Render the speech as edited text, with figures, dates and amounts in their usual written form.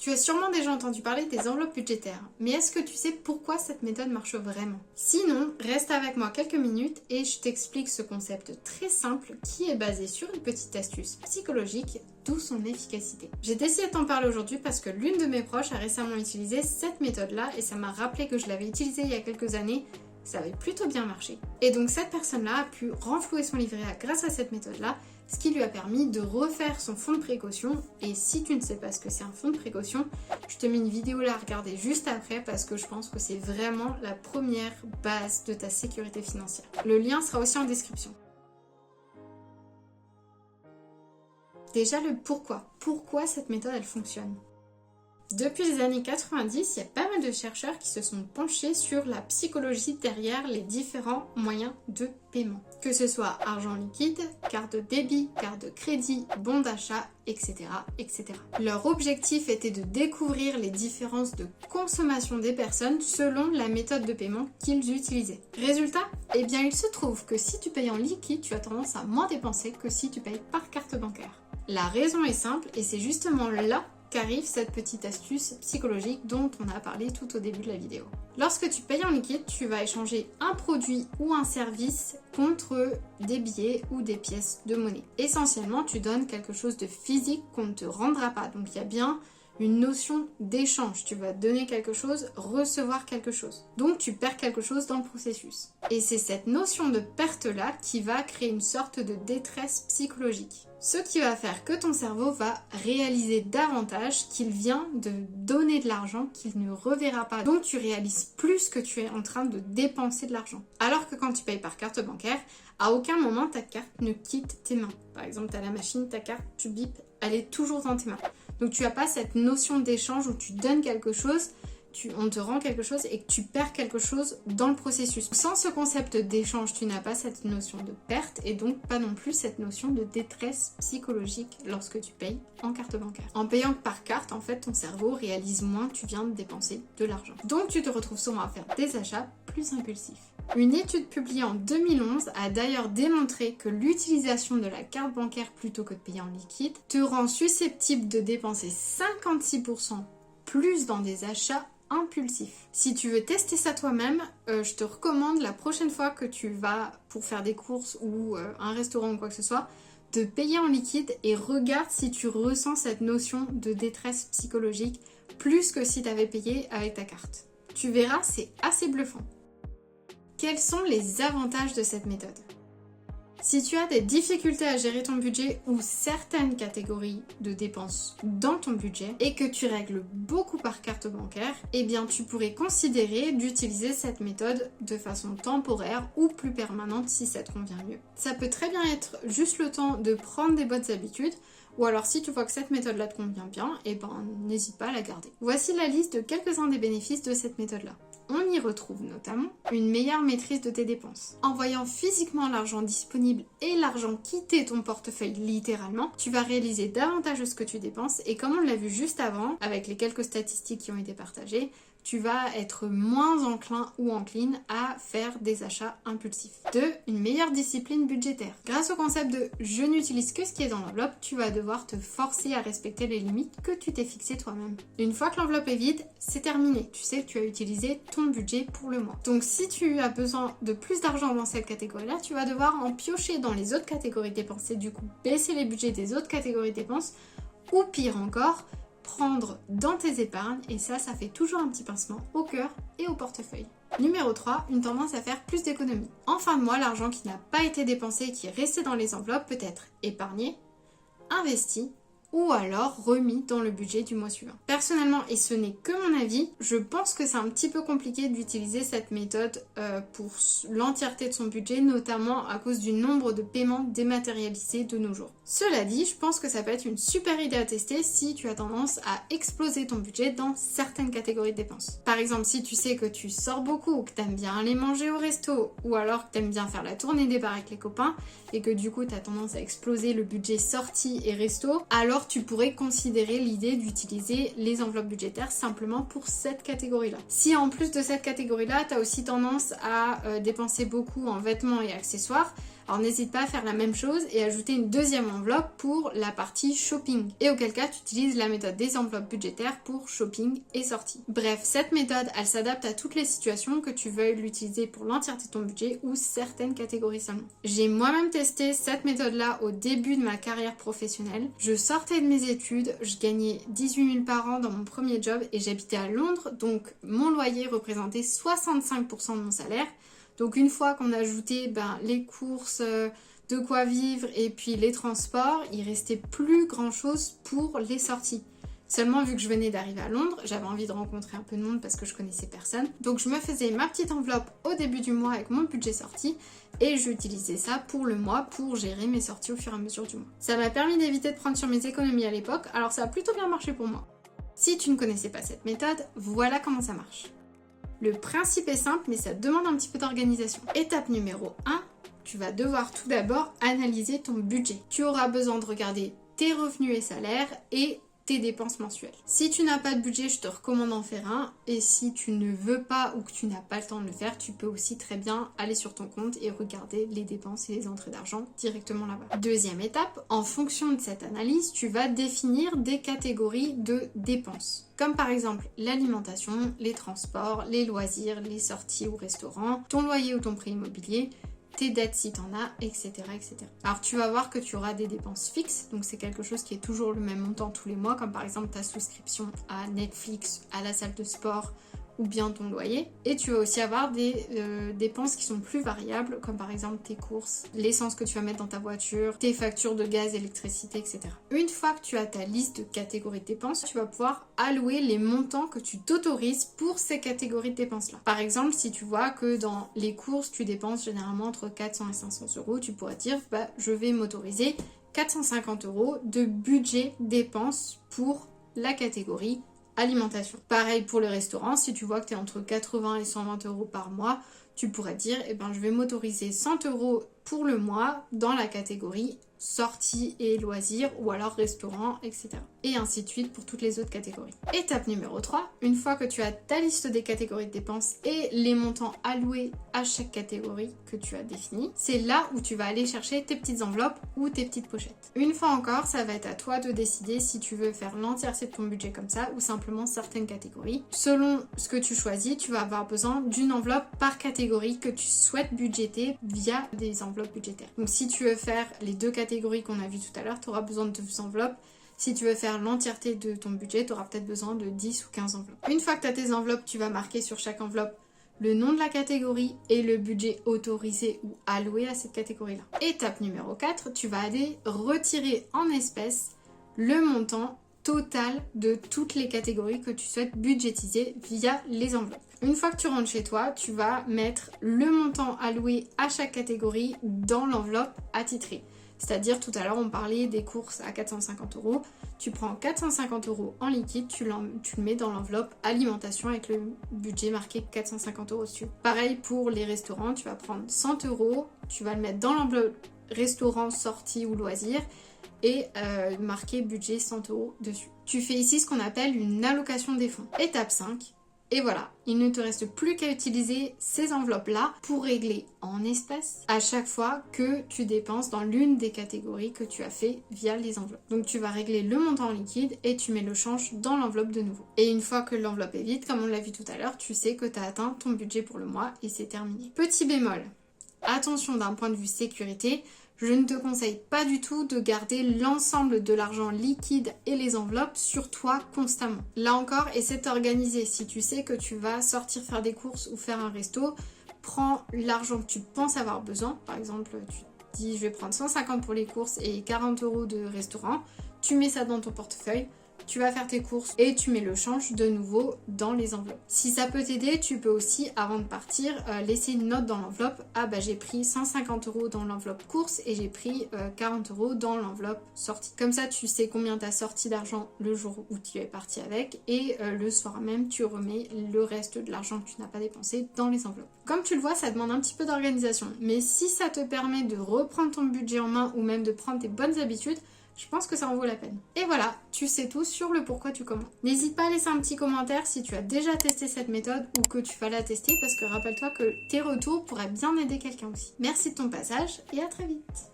Tu as sûrement déjà entendu parler des enveloppes budgétaires, mais est-ce que tu sais pourquoi cette méthode marche vraiment? Sinon, reste avec moi quelques minutes et je t'explique ce concept très simple qui est basé sur une petite astuce psychologique, d'où son efficacité. J'ai décidé de t'en parler aujourd'hui parce que l'une de mes proches a récemment utilisé cette méthode-là et ça m'a rappelé que je l'avais utilisée il y a quelques années. Ça avait plutôt bien marché. Et donc cette personne-là a pu renflouer son livret A grâce à cette méthode-là, ce qui lui a permis de refaire son fonds de précaution. Et si tu ne sais pas ce que c'est un fonds de précaution, je te mets une vidéo là à regarder juste après parce que je pense que c'est vraiment la première base de ta sécurité financière. Le lien sera aussi en description. Déjà le pourquoi. Pourquoi cette méthode elle fonctionne? Depuis les années 90, il y a pas mal de chercheurs qui se sont penchés sur la psychologie derrière les différents moyens de paiement. Que ce soit argent liquide, carte de débit, carte de crédit, bon d'achat, etc., etc. Leur objectif était de découvrir les différences de consommation des personnes selon la méthode de paiement qu'ils utilisaient. Résultat? Eh bien il se trouve que si tu payes en liquide, tu as tendance à moins dépenser que si tu payes par carte bancaire. La raison est simple et c'est justement là qu'arrive cette petite astuce psychologique dont on a parlé tout au début de la vidéo. Lorsque tu payes en liquide, tu vas échanger un produit ou un service contre des billets ou des pièces de monnaie. Essentiellement, tu donnes quelque chose de physique qu'on ne te rendra pas. Donc il y a bien une notion d'échange. Tu vas donner quelque chose, recevoir quelque chose. Donc tu perds quelque chose dans le processus. Et c'est cette notion de perte-là qui va créer une sorte de détresse psychologique. Ce qui va faire que ton cerveau va réaliser davantage qu'il vient de donner de l'argent qu'il ne reverra pas. Donc tu réalises plus que tu es en train de dépenser de l'argent. Alors que quand tu payes par carte bancaire, à aucun moment ta carte ne quitte tes mains. Par exemple, tu as la machine, ta carte, tu bipes, elle est toujours dans tes mains. Donc tu n'as pas cette notion d'échange où tu donnes quelque chose, on te rend quelque chose et que tu perds quelque chose dans le processus. Sans ce concept d'échange, tu n'as pas cette notion de perte et donc pas non plus cette notion de détresse psychologique lorsque tu payes en carte bancaire. En payant par carte, en fait, ton cerveau réalise moins que tu viens de dépenser de l'argent. Donc tu te retrouves souvent à faire des achats plus impulsifs. Une étude publiée en 2011 a d'ailleurs démontré que l'utilisation de la carte bancaire plutôt que de payer en liquide te rend susceptible de dépenser 56% plus dans des achats impulsifs. Si tu veux tester ça toi-même, je te recommande la prochaine fois que tu vas pour faire des courses ou un restaurant ou quoi que ce soit, de payer en liquide et regarde si tu ressens cette notion de détresse psychologique plus que si tu avais payé avec ta carte. Tu verras, c'est assez bluffant. Quels sont les avantages de cette méthode? Si tu as des difficultés à gérer ton budget ou certaines catégories de dépenses dans ton budget et que tu règles beaucoup par carte bancaire, eh bien tu pourrais considérer d'utiliser cette méthode de façon temporaire ou plus permanente si ça te convient mieux. Ça peut très bien être juste le temps de prendre des bonnes habitudes ou alors si tu vois que cette méthode-là te convient bien, eh ben n'hésite pas à la garder. Voici la liste de quelques-uns des bénéfices de cette méthode-là. On y retrouve notamment une meilleure maîtrise de tes dépenses. En voyant physiquement l'argent disponible et l'argent quitter ton portefeuille littéralement, tu vas réaliser davantage de ce que tu dépenses et comme on l'a vu juste avant, avec les quelques statistiques qui ont été partagées, tu vas être moins enclin ou encline à faire des achats impulsifs. 2. Une meilleure discipline budgétaire. Grâce au concept de « je n'utilise que ce qui est dans l'enveloppe », tu vas devoir te forcer à respecter les limites que tu t'es fixées toi-même. Une fois que l'enveloppe est vide, c'est terminé. Tu sais que tu as utilisé ton budget pour le mois. Donc si tu as besoin de plus d'argent dans cette catégorie-là, tu vas devoir en piocher dans les autres catégories de dépenses et du coup baisser les budgets des autres catégories de dépenses ou pire encore, prendre dans tes épargnes et ça fait toujours un petit pincement au cœur et au portefeuille. Numéro 3, une tendance à faire plus d'économies. En fin de mois, l'argent qui n'a pas été dépensé et qui est resté dans les enveloppes peut être épargné, investi ou alors remis dans le budget du mois suivant. Personnellement, et ce n'est que mon avis, je pense que c'est un petit peu compliqué d'utiliser cette méthode pour l'entièreté de son budget, notamment à cause du nombre de paiements dématérialisés de nos jours. Cela dit, je pense que ça peut être une super idée à tester si tu as tendance à exploser ton budget dans certaines catégories de dépenses. Par exemple, si tu sais que tu sors beaucoup, que tu aimes bien aller manger au resto, ou alors que tu aimes bien faire la tournée des bars avec les copains, et que du coup tu as tendance à exploser le budget sortie et resto, alors tu pourrais considérer l'idée d'utiliser les enveloppes budgétaires simplement pour cette catégorie-là. Si en plus de cette catégorie-là, tu as aussi tendance à dépenser beaucoup en vêtements et accessoires, Alors n'hésite pas à faire la même chose et ajouter une deuxième enveloppe pour la partie shopping. Et auquel cas tu utilises la méthode des enveloppes budgétaires pour shopping et sortie. Bref, cette méthode, elle s'adapte à toutes les situations, que tu veuilles l'utiliser pour l'entièreté de ton budget ou certaines catégories seulement. J'ai moi-même testé cette méthode-là au début de ma carrière professionnelle. Je sortais de mes études, je gagnais 18 000 par an dans mon premier job et j'habitais à Londres, donc mon loyer représentait 65% de mon salaire. Donc une fois qu'on a ajouté les courses, de quoi vivre et puis les transports, il restait plus grand chose pour les sorties. Seulement vu que je venais d'arriver à Londres, j'avais envie de rencontrer un peu de monde parce que je connaissais personne. Donc je me faisais ma petite enveloppe au début du mois avec mon budget sorti et j'utilisais ça pour le mois pour gérer mes sorties au fur et à mesure du mois. Ça m'a permis d'éviter de prendre sur mes économies à l'époque, alors ça a plutôt bien marché pour moi. Si tu ne connaissais pas cette méthode, voilà comment ça marche. Le principe est simple, mais ça demande un petit peu d'organisation. Étape numéro 1, tu vas devoir tout d'abord analyser ton budget. Tu auras besoin de regarder tes revenus et salaires et tes dépenses mensuelles. Si tu n'as pas de budget, je te recommande d'en faire un. Et si tu ne veux pas ou que tu n'as pas le temps de le faire, tu peux aussi très bien aller sur ton compte et regarder les dépenses et les entrées d'argent directement là-bas. Deuxième étape, en fonction de cette analyse, tu vas définir des catégories de dépenses. Comme par exemple l'alimentation, les transports, les loisirs, les sorties au restaurant, ton loyer ou ton prêt immobilier, tes dettes si t'en as, etc., etc. Alors tu vas voir que tu auras des dépenses fixes, donc c'est quelque chose qui est toujours le même montant tous les mois, comme par exemple ta souscription à Netflix, à la salle de sport, ou bien ton loyer. Et tu vas aussi avoir des dépenses qui sont plus variables, comme par exemple tes courses, l'essence que tu vas mettre dans ta voiture, tes factures de gaz, électricité, etc. Une fois que tu as ta liste de catégories de dépenses, tu vas pouvoir allouer les montants que tu t'autorises pour ces catégories de dépenses-là. Par exemple, si tu vois que dans les courses, tu dépenses généralement entre 400 et 500 euros, tu pourras dire, je vais m'autoriser 450 euros de budget dépenses pour la catégorie alimentation. Pareil pour le restaurant, si tu vois que tu es entre 80 et 120 euros par mois, tu pourrais dire, je vais m'autoriser 100 euros pour le mois dans la catégorie sorties et loisirs ou alors restaurant, etc. Et ainsi de suite pour toutes les autres catégories. Étape numéro 3, une fois que tu as ta liste des catégories de dépenses et les montants alloués à chaque catégorie que tu as définie, c'est là où tu vas aller chercher tes petites enveloppes ou tes petites pochettes. Une fois encore, ça va être à toi de décider si tu veux faire l'entièreté de ton budget comme ça ou simplement certaines catégories. Selon ce que tu choisis, tu vas avoir besoin d'une enveloppe par catégorie que tu souhaites budgéter via des enveloppes budgétaires. Donc si tu veux faire les deux catégories qu'on a vu tout à l'heure, tu auras besoin de 2 enveloppes. Si tu veux faire l'entièreté de ton budget, tu auras peut-être besoin de 10 ou 15 enveloppes. Une fois que tu as tes enveloppes, tu vas marquer sur chaque enveloppe le nom de la catégorie et le budget autorisé ou alloué à cette catégorie-là. Étape numéro 4, tu vas aller retirer en espèces le montant total de toutes les catégories que tu souhaites budgétiser via les enveloppes. Une fois que tu rentres chez toi, tu vas mettre le montant alloué à chaque catégorie dans l'enveloppe attitrée. C'est-à-dire, tout à l'heure, on parlait des courses à 450 euros. Tu prends 450 euros en liquide, tu le mets dans l'enveloppe alimentation avec le budget marqué 450 euros dessus. Pareil pour les restaurants, tu vas prendre 100 euros, tu vas le mettre dans l'enveloppe restaurant, sortie ou loisir et marquer budget 100 euros dessus. Tu fais ici ce qu'on appelle une allocation des fonds. Étape 5. Et voilà, il ne te reste plus qu'à utiliser ces enveloppes-là pour régler en espèces à chaque fois que tu dépenses dans l'une des catégories que tu as fait via les enveloppes. Donc tu vas régler le montant en liquide et tu mets le change dans l'enveloppe de nouveau. Et une fois que l'enveloppe est vide, comme on l'a vu tout à l'heure, tu sais que tu as atteint ton budget pour le mois et c'est terminé. Petit bémol, attention d'un point de vue sécurité, je ne te conseille pas du tout de garder l'ensemble de l'argent liquide et les enveloppes sur toi constamment. Là encore, essaie de t'organiser. Si tu sais que tu vas sortir faire des courses ou faire un resto, prends l'argent que tu penses avoir besoin. Par exemple, tu te dis je vais prendre 150 pour les courses et 40 euros de restaurant. Tu mets ça dans ton portefeuille. Tu vas faire tes courses et tu mets le change de nouveau dans les enveloppes. Si ça peut t'aider, tu peux aussi, avant de partir, laisser une note dans l'enveloppe. Ah j'ai pris 150 euros dans l'enveloppe course et j'ai pris 40 euros dans l'enveloppe sortie. Comme ça, tu sais combien tu as sorti d'argent le jour où tu es parti avec et le soir même, tu remets le reste de l'argent que tu n'as pas dépensé dans les enveloppes. Comme tu le vois, ça demande un petit peu d'organisation. Mais si ça te permet de reprendre ton budget en main ou même de prendre tes bonnes habitudes, Je pense que ça en vaut la peine. Et voilà, tu sais tout sur le pourquoi tu commandes. N'hésite pas à laisser un petit commentaire si tu as déjà testé cette méthode ou que tu vas la tester parce que rappelle-toi que tes retours pourraient bien aider quelqu'un aussi. Merci de ton passage et à très vite.